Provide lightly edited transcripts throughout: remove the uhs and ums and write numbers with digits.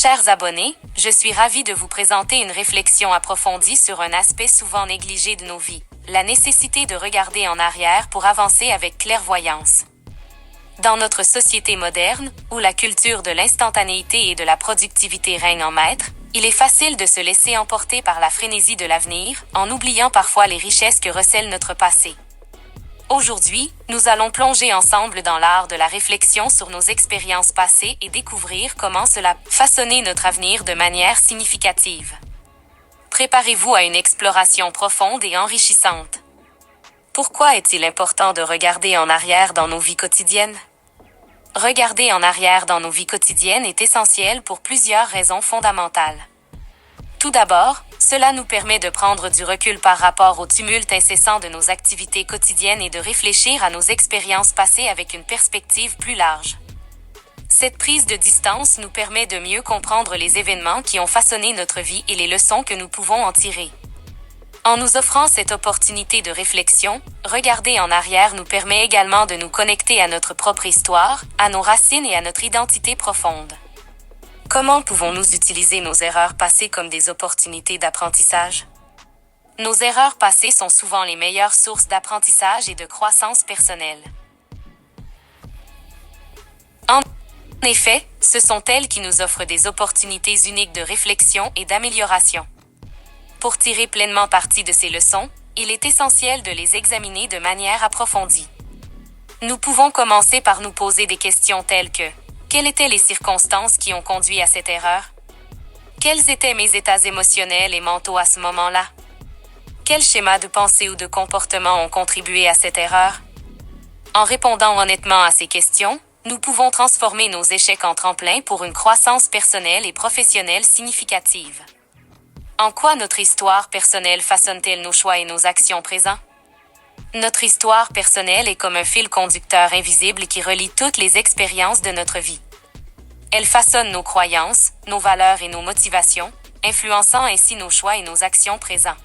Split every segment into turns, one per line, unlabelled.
Chers abonnés, je suis ravie de vous présenter une réflexion approfondie sur un aspect souvent négligé de nos vies, la nécessité de regarder en arrière pour avancer avec clairvoyance. Dans notre société moderne, où la culture de l'instantanéité et de la productivité règne en maître, il est facile de se laisser emporter par la frénésie de l'avenir, en oubliant parfois les richesses que recèle notre passé. Aujourd'hui, nous allons plonger ensemble dans l'art de la réflexion sur nos expériences passées et découvrir comment cela façonnait notre avenir de manière significative. Préparez-vous à une exploration profonde et enrichissante. Pourquoi est-il important de regarder en arrière dans nos vies quotidiennes? Regarder en arrière dans nos vies quotidiennes est essentiel pour plusieurs raisons fondamentales. Tout d'abord, cela nous permet de prendre du recul par rapport au tumulte incessant de nos activités quotidiennes et de réfléchir à nos expériences passées avec une perspective plus large. Cette prise de distance nous permet de mieux comprendre les événements qui ont façonné notre vie et les leçons que nous pouvons en tirer. En nous offrant cette opportunité de réflexion, regarder en arrière nous permet également de nous connecter à notre propre histoire, à nos racines et à notre identité profonde. Comment pouvons-nous utiliser nos erreurs passées comme des opportunités d'apprentissage? Nos erreurs passées sont souvent les meilleures sources d'apprentissage et de croissance personnelle. En effet, ce sont elles qui nous offrent des opportunités uniques de réflexion et d'amélioration. Pour tirer pleinement parti de ces leçons, il est essentiel de les examiner de manière approfondie. Nous pouvons commencer par nous poser des questions telles que: quelles étaient les circonstances qui ont conduit à cette erreur? Quels étaient mes états émotionnels et mentaux à ce moment-là? Quels schémas de pensée ou de comportement ont contribué à cette erreur? En répondant honnêtement à ces questions, nous pouvons transformer nos échecs en tremplins pour une croissance personnelle et professionnelle significative. En quoi notre histoire personnelle façonne-t-elle nos choix et nos actions présents? Notre histoire personnelle est comme un fil conducteur invisible qui relie toutes les expériences de notre vie. Elle façonne nos croyances, nos valeurs et nos motivations, influençant ainsi nos choix et nos actions présents.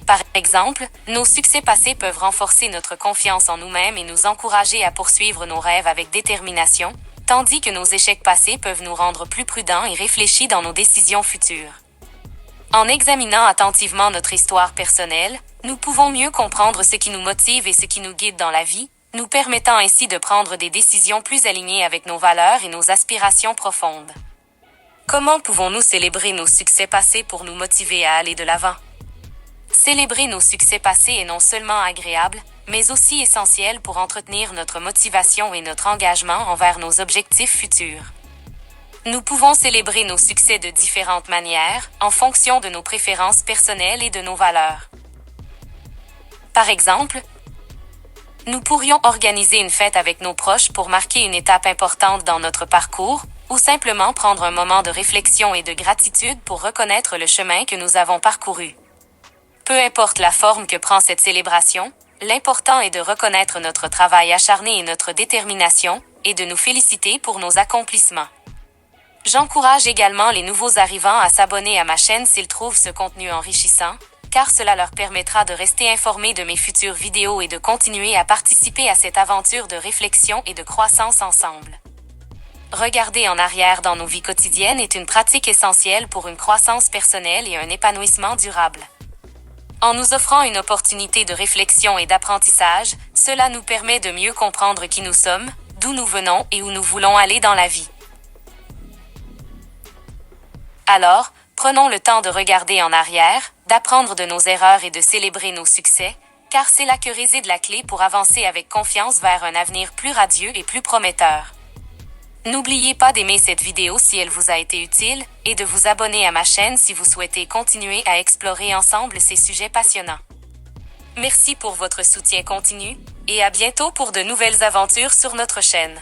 Par exemple, nos succès passés peuvent renforcer notre confiance en nous-mêmes et nous encourager à poursuivre nos rêves avec détermination, tandis que nos échecs passés peuvent nous rendre plus prudents et réfléchis dans nos décisions futures. En examinant attentivement notre histoire personnelle, nous pouvons mieux comprendre ce qui nous motive et ce qui nous guide dans la vie, nous permettant ainsi de prendre des décisions plus alignées avec nos valeurs et nos aspirations profondes. Comment pouvons-nous célébrer nos succès passés pour nous motiver à aller de l'avant? Célébrer nos succès passés est non seulement agréable, mais aussi essentiel pour entretenir notre motivation et notre engagement envers nos objectifs futurs. Nous pouvons célébrer nos succès de différentes manières, en fonction de nos préférences personnelles et de nos valeurs. Par exemple, nous pourrions organiser une fête avec nos proches pour marquer une étape importante dans notre parcours, ou simplement prendre un moment de réflexion et de gratitude pour reconnaître le chemin que nous avons parcouru. Peu importe la forme que prend cette célébration, l'important est de reconnaître notre travail acharné et notre détermination, et de nous féliciter pour nos accomplissements. J'encourage également les nouveaux arrivants à s'abonner à ma chaîne s'ils trouvent ce contenu enrichissant, car cela leur permettra de rester informés de mes futures vidéos et de continuer à participer à cette aventure de réflexion et de croissance ensemble. Regarder en arrière dans nos vies quotidiennes est une pratique essentielle pour une croissance personnelle et un épanouissement durable. En nous offrant une opportunité de réflexion et d'apprentissage, cela nous permet de mieux comprendre qui nous sommes, d'où nous venons et où nous voulons aller dans la vie. Alors, prenons le temps de regarder en arrière, d'apprendre de nos erreurs et de célébrer nos succès, car c'est là que réside la clé pour avancer avec confiance vers un avenir plus radieux et plus prometteur. N'oubliez pas d'aimer cette vidéo si elle vous a été utile, et de vous abonner à ma chaîne si vous souhaitez continuer à explorer ensemble ces sujets passionnants. Merci pour votre soutien continu, et à bientôt pour de nouvelles aventures sur notre chaîne.